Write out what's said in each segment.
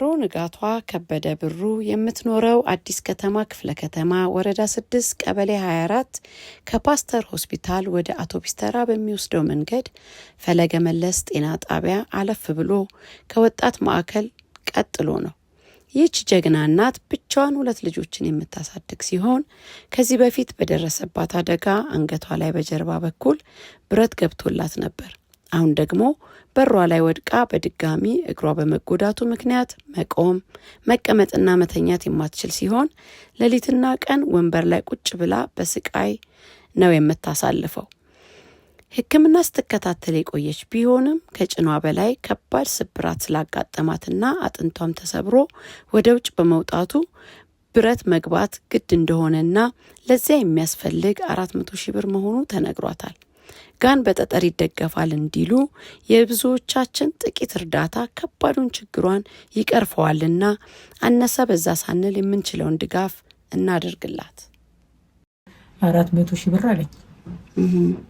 ወይዘሮ ንጋቷ ከበደ ብሩ የምትኖረው አዲስ ከተማ ክፍለ ከተማ ወረዳ 6 ቀበሌ 24 ከፓስተር ሆስፒታል ወደ አውቶቡስ ተራ በሚወስደው መንገድ ፈለገ መለስ ጤና ጣቢያ አለፍ ብሎ ከወጣት ማዕከል ቀጥሎ ነው። ይህች ጀግና እናት ብቻዋን 2 ልጆችን የምታሳድግ ሲሆን ከዚህ በፊት በደረሰባት አደጋ አንገቷ ላይ በጀርባ በኩል ብረት ገብቶላት ነበር። አሁን ደግሞ በሯ ላይ ወድቃ በድጋሚ እግሯ በመጎዳቱ ምክንያት መቆም፣ መቀመጥና መተኛት የማትችል ሲሆን ሌሊትና ቀን ወንበር ላይ ቁጭ ብላ በስቃይ ነው የምታሳልፈው። ሕክምና ስትከታተል የቆየች ቢሆንም ከጭኗ በላይ ከባድ ስብራት ስላጋጠማትና አጥንቷም ተሰብሮ ወደ ውጭ በመውጣቱ ብረት መግባት ግድ እንደሆነና ለዚያ የሚያስፈልግ 400,000 ብር መሆኑ ተነግሯታል። ጋን በጠጠር ይደገፋል እንዲሉ የብዙዎቻችን ጥቂት እርዳታ ከባዱን ችግሯን ይቀርፈዋልና አነሰ በዛ ሳንል የምንችለውን ድጋፍ እናደርግላት። 400,000 ብር አለኝ።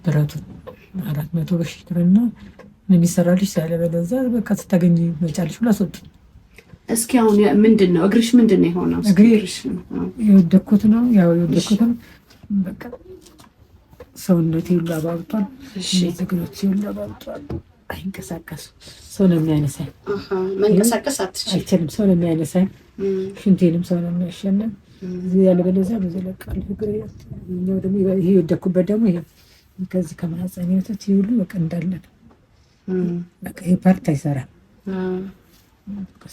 ብረቱ 400,000 ብርና የሚሰራልሽ ሳይለበለዛ በቃ ስታገኝ መጫልሽ ብላ ሰጡ። እስኪ አሁን ምንድነው እግርሽ ምንድነው የሆነው? እግርሽ የወደኩት ነው የወደኩት በቃ ሰውነቴ ሁሉ አባብጧል። እግሮቼ ሁሉ አባብጧል። አይንቀሳቀስ ሰው ነው የሚያነሳኝ። መንቀሳቀስ አትችልም። ሰው ነው የሚያነሳኝ። ሽንቴንም ሰው ነው የሚያሸነኝ። እዚህ ያለበለዚያ በዘለቃል ፍቅር ነው ደግሞ ይሄ የወደኩበት ደግሞ ይሄ ከዚህ ከማህፀን ወተት ሁሉ በቃ እንዳለ በቃ ይሄ ፓርት አይሰራም።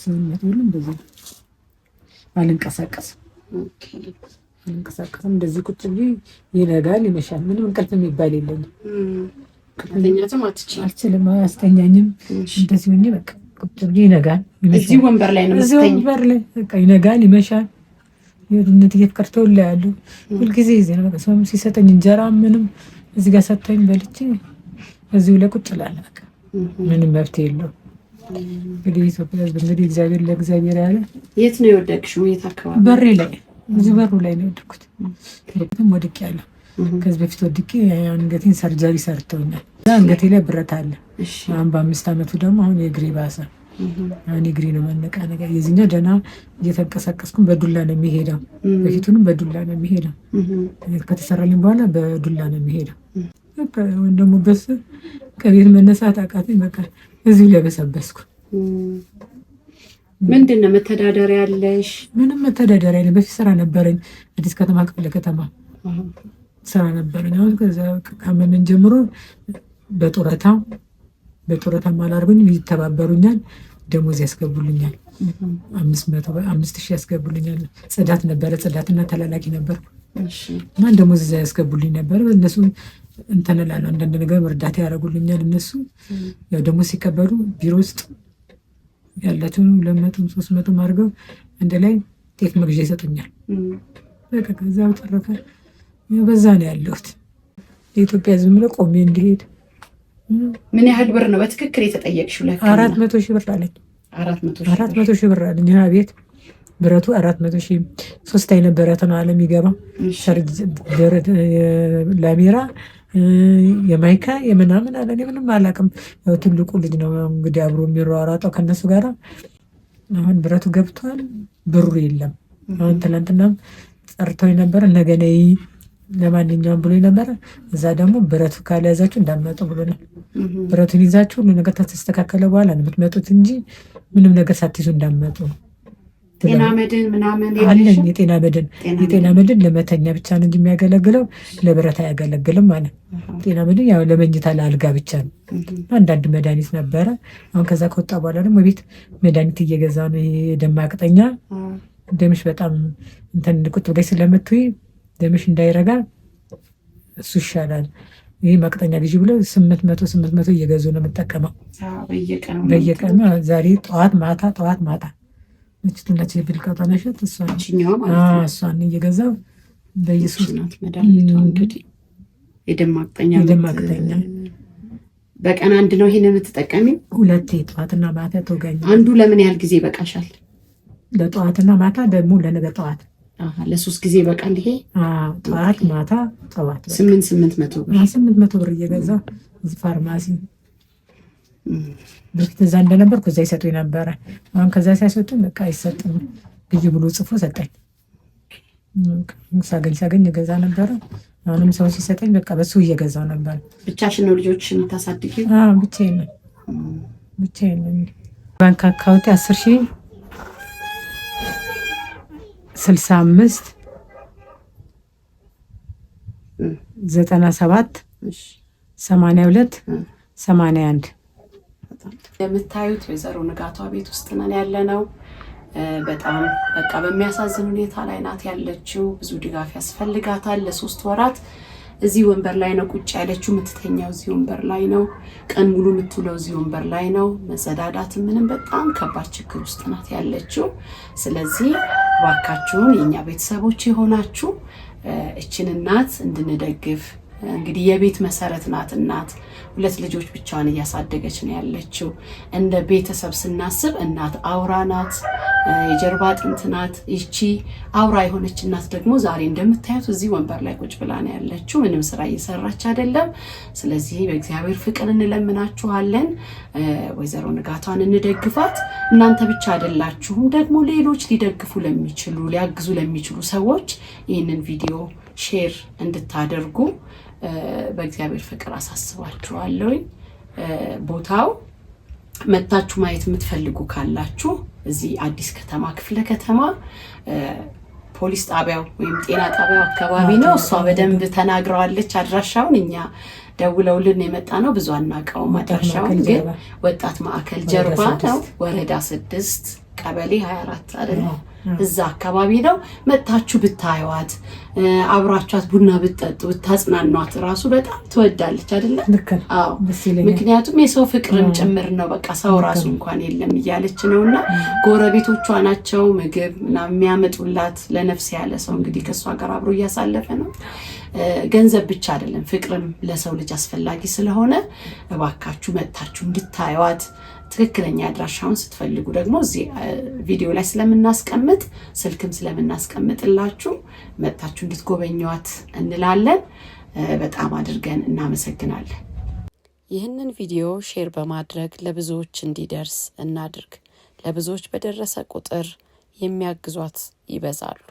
ሰውነቴ ሁሉ እንደዚህ አልንቀሳቀስም። እንቀሳቀስም እንደዚህ ቁጭ ብዬ ይነጋል ይመሻል። ምንም እንቅልፍ የሚባል የለኝም። ከተኛትም አልችልም፣ አያስተኛኝም። እንደዚህ ሆኜ በቃ ቁጭ ብዬ ይነጋል ይመሻል። እዚህ ወንበር ላይ ነው የምትተኛው? ወንበር ላይ በቃ ይነጋል ይመሻል። የድነት እየፍቀርተው ላይ ያሉ ሁልጊዜ እዚህ ነው። በቃ ሰውም ሲሰጠኝ እንጀራ ምንም እዚህ ጋር ሰጥቶኝ በልቼ እዚሁ ላይ ቁጭ እላለሁ። በቃ ምንም መብት የለውም። እንግዲህ ኢትዮጵያ እንግዲህ እግዚአብሔር ለእግዚአብሔር ያለ። የት ነው የወደቅሽው? የት አካባቢ? በሬ ላይ እዚህ በሩ ላይ ነው የወደኩት። በጣም ወድቄያለሁ። ከዚህ በፊት ወድቄ አንገቴን ሰርጀሪ ሰርተውኛል። አንገቴ ላይ ብረት አለ። አሁን በ5 ዓመቱ ደግሞ አሁን የእግሬ ባሰ። አሁን የእግሬ ነው መነቃነቅ። የዚህኛው ደህና እየተንቀሳቀስኩም በዱላ ነው የሚሄደው። በፊቱንም በዱላ ነው የሚሄደው። ከተሰራልኝ በኋላ በዱላ ነው የሚሄደው። በቃ ደግሞ በስ ከቤት መነሳት አቃተኝ። በቃ እዚሁ ላይ በሰበስኩ። ምንድነው መተዳደሪያ ያለሽ? ምንም መተዳደሪያ የለም። በፊት ስራ ነበረኝ አዲስ ከተማ ክፍለ ከተማ ስራ ነበረኝ። አሁን ከዛ ከመን ጀምሮ በጡረታ ማላርጉኝ ይተባበሩኛል። ደሞዝ ያስገቡልኛል። 5,000 ያስገቡልኛል። ጽዳት ነበረ፣ ጽዳትና ተላላቂ ነበርኩ እና ደሞዝ እዛ ያስገቡልኝ ነበር። እነሱ እንትን እላለሁ አንዳንድ ነገር እርዳታ ያደርጉልኛል። እነሱ ያው ደሞዝ ሲቀበሉ ቢሮ ውስጥ ያላቸውን 200 300 አድርገው አንድ ላይ ጤፍ መግዣ ይሰጡኛል። በቃ ከዛ ተረፈ በዛ ነው ያለሁት። የኢትዮጵያ ሕዝብ ምለ ቆሜ እንዲሄድ። ምን ያህል ብር ነው በትክክል የተጠየቅሽው? 400,000 ብር አለኝ። 400,000 ብር አለኝ። ቤት ብረቱ 400,000 3 አይነት ብረት ነው አለ የሚገባው። ላሜራ የማይካ የምናምን አለ። እኔ ምንም አላውቅም። ያው ትልቁ ልጅ ነው እንግዲህ አብሮ የሚሯሯጠው ከነሱ ጋር። አሁን ብረቱ ገብቷል፣ ብሩ የለም። አሁን ትናንትናም ጠርተው ነበር ነገ ነይ ለማንኛውም ብሎ ነበር። እዛ ደግሞ ብረቱ ካልያዛችሁ እንዳትመጡ ብሎናል። ብረቱን ይዛችሁ ሁሉ ነገር ተስተካከለ በኋላ ነው የምትመጡት እንጂ ምንም ነገር ሳትይዙ እንዳትመጡ። ጤና መድን ምናምን አለኝ። የጤና መድን ለመተኛ ብቻ ነው እንጂ የሚያገለግለው ለብረት አያገለግልም ማለት። ጤና መድን ያው ለመኝታ ለአልጋ ብቻ ነው። አንዳንድ መድኃኒት ነበረ። አሁን ከዛ ከወጣ በኋላ ደግሞ ቤት መድኃኒት እየገዛ ነው። የደም ማቅጠኛ ደምሽ በጣም እንትን ቁጥ ብለሽ ስለምትይ ደምሽ እንዳይረጋ እሱ ይሻላል። ይሄ ማቅጠኛ ግዢ ብሎ 800 እየገዙ ነው የምጠቀመው በየቀኑ። ዛሬ ጠዋት ማታ እችትናች የብልቃጣ ነሸት እሷን እየገዛው በየሱስ ናት መድኃኒቷ። እንግዲህ የደም ማቅጠኛ በቀን አንድ ነው ይሄንን የምትጠቀሚው? 2 ጠዋትና ማታ ተወጋኝ። አንዱ ለምን ያህል ጊዜ ይበቃሻል? ለጠዋትና ማታ ደግሞ ለነገ ጠዋት ለ3 ጊዜ በቃል። ይሄ ጠዋት ማታ ጠዋት 800 ብር 800 ብር እየገዛው እዚህ ፋርማሲ በፊት እዛ እንደነበርኩ እዛ ይሰጡኝ ነበረ። አሁን ከዛ ሲያስወጡኝ በቃ አይሰጥም ግዢ ብሎ ጽፎ ሰጠኝ። ሳገኝ እገዛ ነበረ። አሁንም ሰው ሲሰጠኝ በቃ በሱ እየገዛው ነበር። ብቻሽን ነው ልጆችሽን የምታሳድጊው? ብቻዬን ነው። ባንክ አካውንቴ 10,065 97 82 81 የምታዩት ወይዘሮ ንጋቷ ቤት ውስጥ ነን ያለነው። በጣም በቃ በሚያሳዝን ሁኔታ ላይ ናት ያለችው። ብዙ ድጋፍ ያስፈልጋታል። ለ3 ወራት እዚህ ወንበር ላይ ነው ቁጭ ያለችው። የምትተኛው እዚህ ወንበር ላይ ነው። ቀን ሙሉ የምትውለው እዚህ ወንበር ላይ ነው። መጸዳዳት ምንም በጣም ከባድ ችግር ውስጥ ናት ያለችው። ስለዚህ እባካችሁን የኛ ቤተሰቦች የሆናችሁ እችን እናት እንድንደግፍ። እንግዲህ የቤት መሰረት ናት እናት። 2 ልጆች ብቻዋን እያሳደገች ነው ያለችው። እንደ ቤተሰብ ስናስብ እናት አውራ ናት፣ የጀርባ አጥንት ናት። ይቺ አውራ የሆነች እናት ደግሞ ዛሬ እንደምታዩት እዚህ ወንበር ላይ ቁጭ ብላ ነው ያለችው። ምንም ስራ እየሰራች አይደለም። ስለዚህ በእግዚአብሔር ፍቅር እንለምናችኋለን፣ ወይዘሮ ንጋቷን እንደግፋት። እናንተ ብቻ አይደላችሁም፣ ደግሞ ሌሎች ሊደግፉ ለሚችሉ ሊያግዙ ለሚችሉ ሰዎች ይህንን ቪዲዮ ሼር እንድታደርጉ በእግዚአብሔር ፍቅር አሳስባችኋለሁ። ቦታው መታችሁ ማየት የምትፈልጉ ካላችሁ እዚህ አዲስ ከተማ ክፍለ ከተማ ፖሊስ ጣቢያው ወይም ጤና ጣቢያው አካባቢ ነው። እሷ በደንብ ተናግረዋለች አድራሻውን። እኛ ደውለውልን የመጣ ነው፣ ብዙ አናውቀውም አድራሻውን። ግን ወጣት ማዕከል ጀርባ ነው፣ ወረዳ 6 ቀበሌ 24 አይደል? እዛ አካባቢ ነው። መታችሁ ብታዩዋት፣ አብራችኋት ቡና ብትጠጡ ብታጽናኗት ራሱ በጣም ትወዳለች አይደለ? አዎ። ምክንያቱም የሰው ፍቅርም ጭምር ነው። በቃ ሰው ራሱ እንኳን የለም እያለች ነውና ጎረቤቶቿ ናቸው ምግብ ምናምን የሚያመጡላት። ለነፍስ ያለ ሰው እንግዲህ ከሷ ጋር አብሮ እያሳለፈ ነው። ገንዘብ ብቻ አይደለም፣ ፍቅርም ለሰው ልጅ አስፈላጊ ስለሆነ እባካችሁ መታችሁ እንድታዩዋት። ትክክለኛ አድራሻውን ስትፈልጉ ደግሞ እዚህ ቪዲዮ ላይ ስለምናስቀምጥ ስልክም ስለምናስቀምጥላችሁ መጣችሁ እንድትጎበኙዋት እንላለን። በጣም አድርገን እናመሰግናለን። ይህንን ቪዲዮ ሼር በማድረግ ለብዙዎች እንዲደርስ እናድርግ። ለብዙዎች በደረሰ ቁጥር የሚያግዟት ይበዛሉ።